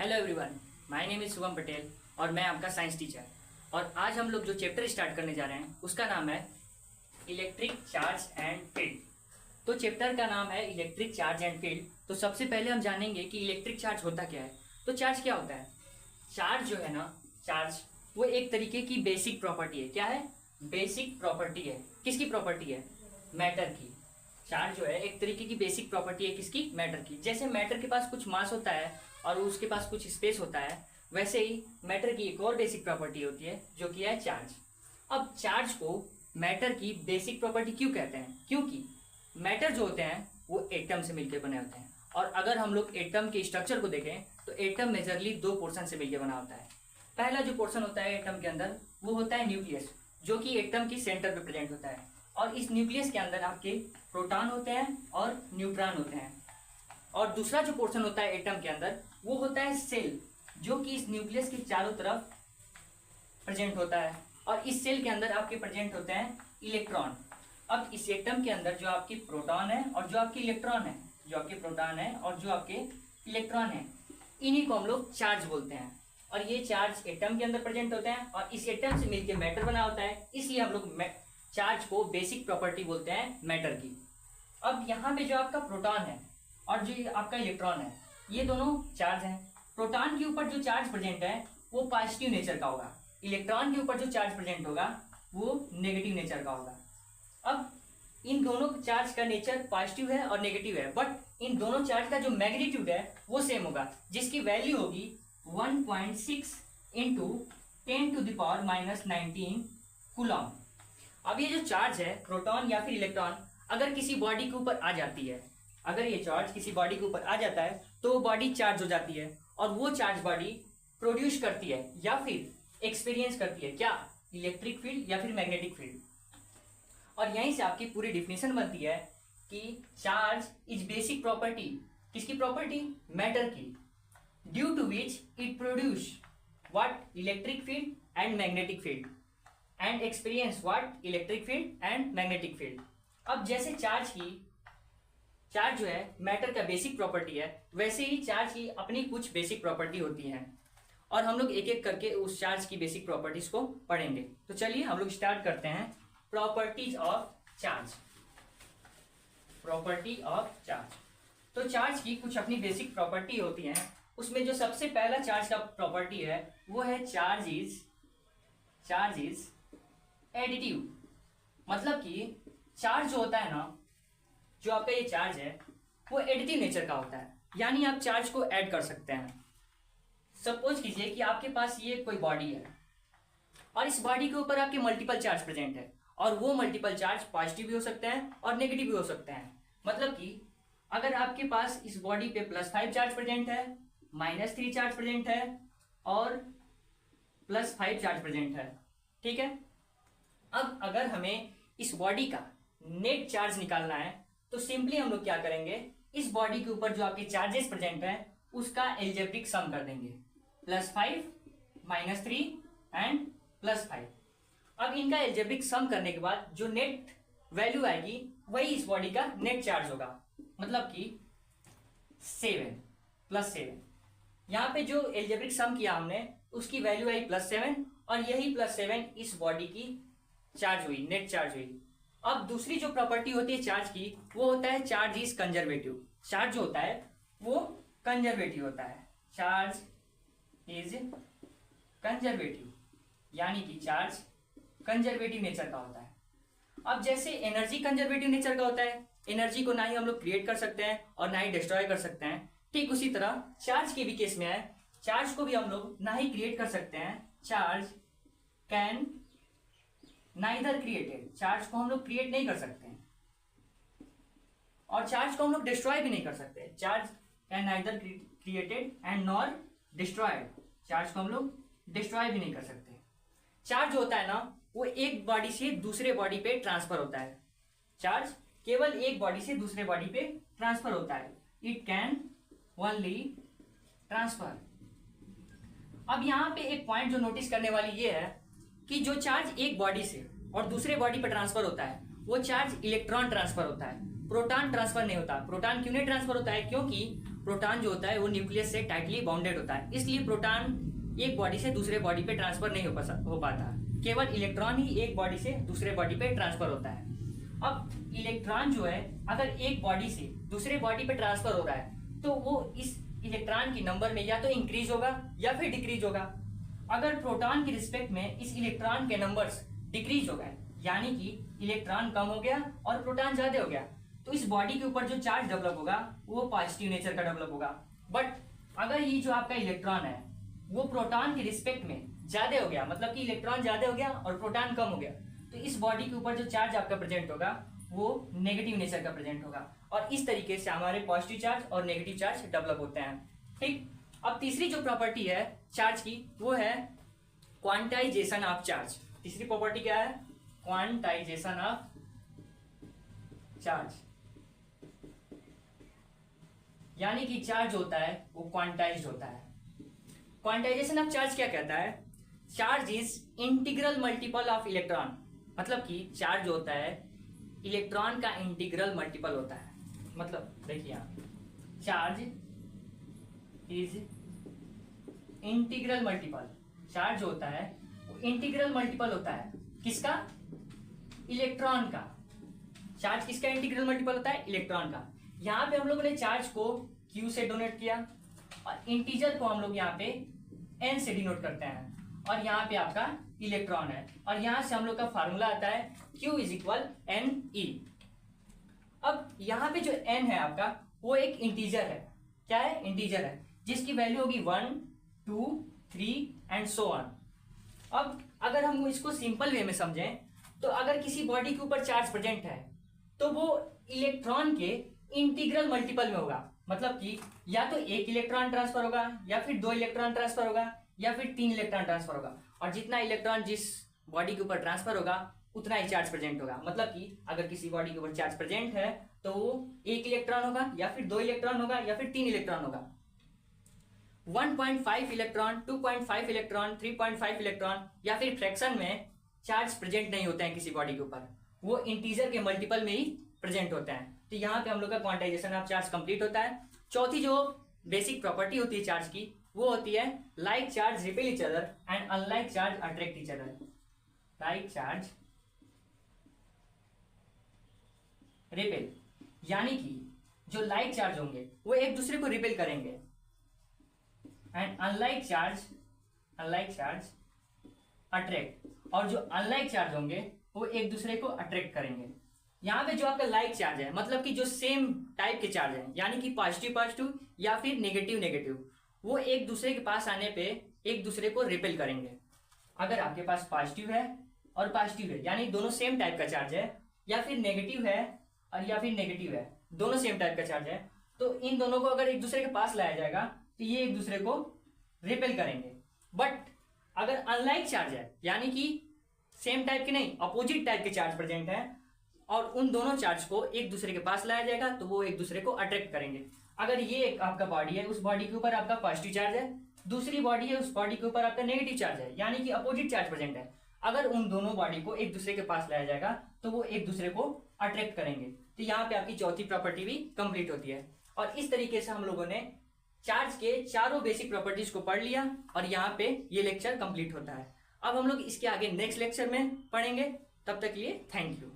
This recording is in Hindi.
Hello everyone, my name is Shubham Patel और मैं आपका साइंस टीचर। और आज हम लोग जो चैप्टर स्टार्ट करने जा रहे हैं उसका नाम है इलेक्ट्रिक चार्ज एंड फील्ड। तो चैप्टर का नाम है इलेक्ट्रिक चार्ज एंड फील्ड। तो सबसे पहले हम जानेंगे कि इलेक्ट्रिक चार्ज होता क्या है। तो चार्ज क्या होता है? चार्ज जो है ना, चार्ज वो एक तरीके की बेसिक प्रॉपर्टी है। क्या है? बेसिक प्रॉपर्टी है। किसकी प्रॉपर्टी है? मैटर की। चार्ज जो है एक तरीके की बेसिक प्रॉपर्टी है। किसकी? मैटर की। जैसे मैटर के पास कुछ मास होता है और उसके पास कुछ स्पेस होता है, वैसे ही मैटर की एक और बेसिक प्रॉपर्टी होती है जो कि है चार्ज। अब चार्ज को मैटर की बेसिक प्रॉपर्टी क्यों कहते हैं? क्योंकि मैटर जो होते हैं वो एटम से मिलकर बने होते हैं। और अगर हम लोग एटम के स्ट्रक्चर को देखें तो एटम मेजरली दो पोर्शन से मिलकर बना होता है। पहला जो पोर्शन होता है एटम के अंदर वो होता है न्यूक्लियस, जो कि एटम की सेंटर पे प्रेजेंट होता है। और इस न्यूक्लियस के अंदर आपके प्रोटॉन होते हैं और न्यूट्रॉन होते हैं। और दूसरा जो पोर्शन होता है एटम के अंदर वो होता है सेल, जो कि इस न्यूक्लियस के चारों तरफ प्रेजेंट होता है। और इस सेल के अंदर आपके प्रेजेंट होते हैं इलेक्ट्रॉन। अब इस एटम के अंदर जो आपकी प्रोटॉन है और जो आपकी इलेक्ट्रॉन है, जो आपके प्रोटॉन है और जो आपके इलेक्ट्रॉन है, इन्हीं को हम लोग चार्ज बोलते हैं। और ये चार्ज एटम के अंदर प्रेजेंट होते हैं और इस एटम से मिलकर मैटर बना होता है। इसलिए हम लोग चार्ज को बेसिक प्रॉपर्टी बोलते हैं मैटर की। अब यहाँ पे जो आपका प्रोटॉन है और जो आपका इलेक्ट्रॉन है, ये दोनों चार्ज हैं। प्रोटॉन के ऊपर जो चार्ज प्रेजेंट है वो पॉजिटिव नेचर का होगा। इलेक्ट्रॉन के ऊपर जो चार्ज प्रेजेंट होगा वो नेगेटिव नेचर का होगा। अब इन दोनों चार्ज का नेचर पॉजिटिव है और नेगेटिव है, बट इन दोनों चार्ज का जो मैग्नीट्यूड है वो सेम होगा, जिसकी वैल्यू होगी 1.6 इंटू 10⁻⁻19 कूलम। अब ये जो चार्ज है प्रोटॉन या फिर इलेक्ट्रॉन, अगर किसी बॉडी के ऊपर आ जाती है, अगर ये चार्ज किसी बॉडी के ऊपर आ जाता है तो वो बॉडी चार्ज हो जाती है और वो चार्ज बॉडी प्रोड्यूस करती है या फिर एक्सपीरियंस करती है क्या? इलेक्ट्रिक फील्ड या फिर मैग्नेटिक फील्ड। और यहीं से आपकी पूरी डिफिनेशन बनती है कि चार्ज इज बेसिक प्रॉपर्टी। किसकी प्रॉपर्टी? मैटर की। Due to which it produce what? Electric field and magnetic field and experience what? Electric field and magnetic field. अब जैसे चार्ज जो है मैटर का बेसिक प्रॉपर्टी है, वैसे ही चार्ज की अपनी कुछ बेसिक प्रॉपर्टी होती हैं और हम लोग एक एक करके उस चार्ज की बेसिक प्रॉपर्टीज को पढ़ेंगे। तो चलिए हम लोग स्टार्ट करते हैं properties of charge. Property of charge. तो चार्ज की कुछ अपनी बेसिक प्रॉपर्टी होती हैं। उसमें जो सबसे पहला चार्ज का प्रॉपर्टी है वो है चार्ज इज एडिटिव। मतलब कि चार्ज जो होता है ना, जो आपका ये चार्ज है वो एडिटिव नेचर का होता है, यानी आप चार्ज को ऐड कर सकते हैं। सपोज कीजिए कि आपके पास ये कोई बॉडी है और इस बॉडी के ऊपर आपके मल्टीपल चार्ज प्रेजेंट है और वो मल्टीपल चार्ज पॉजिटिव भी हो सकते हैं और नेगेटिव भी हो सकते हैं। मतलब कि अगर आपके पास इस बॉडी पे +5 चार्ज प्रेजेंट है, -3 चार्ज प्रेजेंट है और +5 चार्ज प्रेजेंट है, ठीक है। अब अगर हमें इस बॉडी का नेट चार्ज निकालना है तो सिंपली हम लोग क्या करेंगे, इस बॉडी के ऊपर जो आपके चार्जेस प्रेजेंट हैं उसका एल्जेब्रिक सम कर देंगे। +5 -3 एंड +5। अब इनका एल्जेब्रिक सम करने के बाद जो नेट वैल्यू आएगी वही इस बॉडी का नेट चार्ज होगा। मतलब कि 7 +7। यहाँ पे जो एल्जेब्रिक सम किया हमने उसकी वैल्यू आई +7 और यही +7 इस बॉडी की चार्ज हुई, नेट चार्ज हुई। अब दूसरी जो प्रॉपर्टी होती है चार्ज की वो होता है चार्ज इज कंजर्वेटिव। चार्ज जो होता है वो कंजर्वेटिव होता है। चार्ज इज कंजर्वेटिव, यानी कि चार्ज कंजर्वेटिव नेचर का होता है। अब जैसे एनर्जी कंजर्वेटिव नेचर का होता है, एनर्जी को ना ही हम लोग क्रिएट कर सकते हैं और ना ही डिस्ट्रॉय कर सकते हैं, ठीक उसी तरह चार्ज के भी केस में है। चार्ज को भी हम लोग ना ही क्रिएट कर सकते हैं, charge can neither created. Charge को हम लोग क्रिएट नहीं कर सकते हैं और चार्ज को हम लोग डिस्ट्रॉय भी नहीं कर सकते। Charge can neither created and nor destroyed. Charge को हम लोग डिस्ट्रॉय भी नहीं कर सकते। चार्ज होता है ना वो एक बॉडी से दूसरे बॉडी पे ट्रांसफर होता है। चार्ज केवल एक बॉडी से दूसरे बॉडी पे ट्रांसफर होता है। It can only transfer. अब यहां पे एक पॉइंट जो नोटिस करने वाली ये है कि जो चार्ज एक बॉडी से और दूसरे बॉडी पर ट्रांसफर होता है वो चार्ज इलेक्ट्रॉन ट्रांसफर होता है, प्रोटॉन ट्रांसफर नहीं होता। प्रोटॉन क्यों नहीं ट्रांसफर होता है? क्योंकि प्रोटॉन जो होता है वो न्यूक्लियस से टाइटली बाउंडेड होता है, इसलिए प्रोटॉन एक बॉडी से दूसरे बॉडी पे ट्रांसफर नहीं हो पाता, केवल इलेक्ट्रॉन ही एक बॉडी से दूसरे बॉडी पे ट्रांसफर होता है। अब इलेक्ट्रॉन जो है अगर एक बॉडी से दूसरे बॉडी पे ट्रांसफर हो रहा है तो वो इस इलेक्ट्रॉन की नंबर में या तो इंक्रीज होगा या फिर डिक्रीज होगा। अगर प्रोटॉन के रिस्पेक्ट में इस इलेक्ट्रॉन के नंबर्स डिक्रीज हो गए, यानी कि इलेक्ट्रॉन कम हो गया और प्रोटॉन ज्यादा हो गया, तो इस बॉडी के ऊपर जो चार्ज डेवलप होगा वो पॉजिटिव नेचर का डेवलप होगा। बट अगर ये जो आपका इलेक्ट्रॉन है वो प्रोटॉन के रिस्पेक्ट में ज्यादा हो गया, मतलब कि इलेक्ट्रॉन ज्यादा हो गया और प्रोटॉन कम हो गया, तो इस बॉडी के ऊपर जो चार्ज आपका प्रेजेंट होगा वो नेगेटिव नेचर का प्रेजेंट होगा, और इस तरीके से हमारे पॉजिटिव चार्ज और नेगेटिव चार्ज डेवलप होते हैं। ठीक, अब तीसरी जो प्रॉपर्टी है चार्ज की वो है क्वांटाइजेशन ऑफ चार्ज। तीसरी प्रॉपर्टी क्या है? क्वांटाइजेशन ऑफ चार्ज, यानी कि चार्ज होता है वो क्वांटाइज्ड होता है। क्वांटाइजेशन ऑफ चार्ज क्या कहता है? Charge is integral multiple of electron, मतलब कि चार्ज होता है इलेक्ट्रॉन का इंटीग्रल मल्टीपल होता है। मतलब देखिए यहाँ charge is integral multiple, charge होता है वो इंटीग्रल मल्टीपल होता है किसका? इलेक्ट्रॉन का। चार्ज किसका इंटीग्रल मल्टीपल होता है? इलेक्ट्रॉन का। यहाँ पे हम लोगों ने चार्ज को Q से डोनेट किया और इंटीजर को हम लोग यहाँ पे N से डिनोट करते हैं, और यहाँ पे आपका इलेक्ट्रॉन है, और यहाँ से हम लोग का फार्मूला आता है Q इज इक्वल NE। अब यहाँ पे जो N है आपका वो एक इंटीजर है। क्या है? इंटीजर है, जिसकी वैल्यू होगी 1, 2, 3 एंड सो ऑन। अब अगर हम इसको सिंपल वे में समझें तो अगर किसी बॉडी के ऊपर चार्ज प्रेजेंट है तो वो इलेक्ट्रॉन के इंटीग्रल मल्टीपल में होगा, मतलब कि या तो एक इलेक्ट्रॉन ट्रांसफर होगा या फिर 2 इलेक्ट्रॉन ट्रांसफर होगा या फिर 3 इलेक्ट्रॉन ट्रांसफर होगा, और जितना इलेक्ट्रॉन जिस बॉडी के ऊपर ट्रांसफर होगा उतना ही चार्ज प्रेजेंट होगा। मतलब कि अगर किसी बॉडी के ऊपर चार्ज प्रेजेंट है तो वो 1 इलेक्ट्रॉन होगा या फिर 2 इलेक्ट्रॉन होगा या फिर 3 इलेक्ट्रॉन होगा। 1.5 इलेक्ट्रॉन, 2.5 इलेक्ट्रॉन, 3.5 इलेक्ट्रॉन या फिर फ्रैक्शन में चार्ज प्रेजेंट नहीं होते हैं किसी बॉडी के ऊपर, वो इंटीजर के मल्टीपल में ही प्रेजेंट होते हैं। तो यहाँ पे हम लोग का क्वांटाइजेशन ऑफ चार्ज कंप्लीट होता है। चौथी जो बेसिक प्रॉपर्टी होती है चार्ज की वो होती है like charge repel each other and unlike charge attract each other. Like charge repel, यानी कि जो लाइक चार्ज होंगे वो एक दूसरे को रिपेल करेंगे, एंड अनलाइक चार्ज अट्रैक्ट, और जो अनलाइक चार्ज होंगे वो एक दूसरे को अट्रैक्ट करेंगे। यहाँ पे जो आपका लाइक चार्ज है मतलब कि जो सेम टाइप के चार्ज है, यानी कि पॉजिटिव या फिर नेगेटिव, वो एक दूसरे के पास आने पे एक दूसरे को रिपेल करेंगे। अगर आपके पास पॉजिटिव है और पॉजिटिव है, यानी दोनों सेम टाइप का चार्ज है, या फिर नेगेटिव है और या फिर नेगेटिव है, दोनों सेम टाइप का चार्ज है, तो इन दोनों को अगर एक दूसरे के पास लाया जाएगा तो ये एक दूसरे को रिपेल करेंगे। बट अगर अनलाइक चार्ज है, यानी कि सेम टाइप के नहीं अपोजिट टाइप के चार्ज प्रेजेंट है, और उन दोनों चार्ज को एक दूसरे के पास लाया जाएगा तो वो एक दूसरे को अट्रैक्ट करेंगे। अगर ये एक आपका बॉडी है, उस बॉडी के ऊपर आपका पॉजिटिव चार्ज है, दूसरी बॉडी है, उस बॉडी के ऊपर आपका नेगेटिव चार्ज है, यानी कि अपोजिट चार्ज प्रेजेंट है, अगर उन दोनों बॉडी को एक दूसरे के पास लाया जाएगा तो वो एक दूसरे को अट्रैक्ट करेंगे। तो यहाँ पे आपकी चौथी प्रॉपर्टी भी कंप्लीट होती है। और इस तरीके से हम लोगों ने चार्ज के चारों बेसिक प्रॉपर्टीज को पढ़ लिया और यहाँ पे ये लेक्चर कंप्लीट होता है। अब हम लोग इसके आगे नेक्स्ट लेक्चर में पढ़ेंगे। तब तक के लिए थैंक यू।